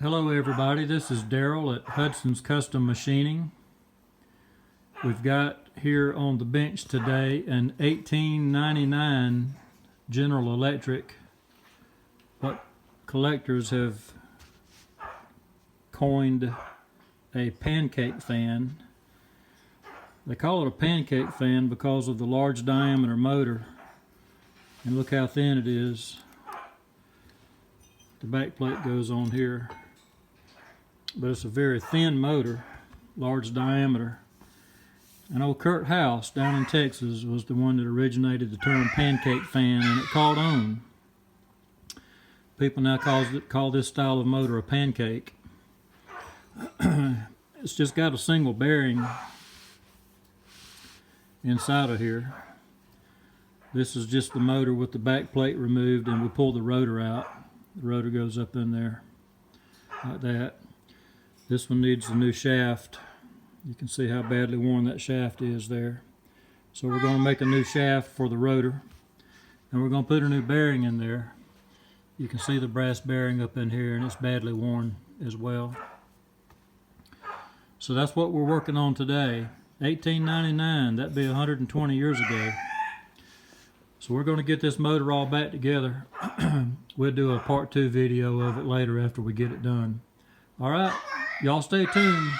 Hello everybody, this is Daryl at Hudson's Custom Machining. We've got here on the bench today an 1899 General Electric, what collectors have coined a pancake fan. They call it a pancake fan because of the large diameter motor, and look how thin it is. The back plate goes on here, but it's a very thin motor, large diameter. And old Kurt House down in Texas was the one that originated the term pancake fan, and it caught on. People now call this style of motor a pancake. It's just got a single bearing inside of here. This is just the motor with the back plate removed, and we pull the rotor out. The rotor goes up in there like that. This one needs a new shaft. You can see how badly worn that shaft is there. So we're going to make a new shaft for the rotor, and we're going to put a new bearing in there. You can see the brass bearing up in here, and it's badly worn as well. So that's what we're working on today. 1899, that'd be 120 years ago. So we're going to get this motor all back together. We'll do a part 2 video of it later after we get it done. All right, y'all stay tuned.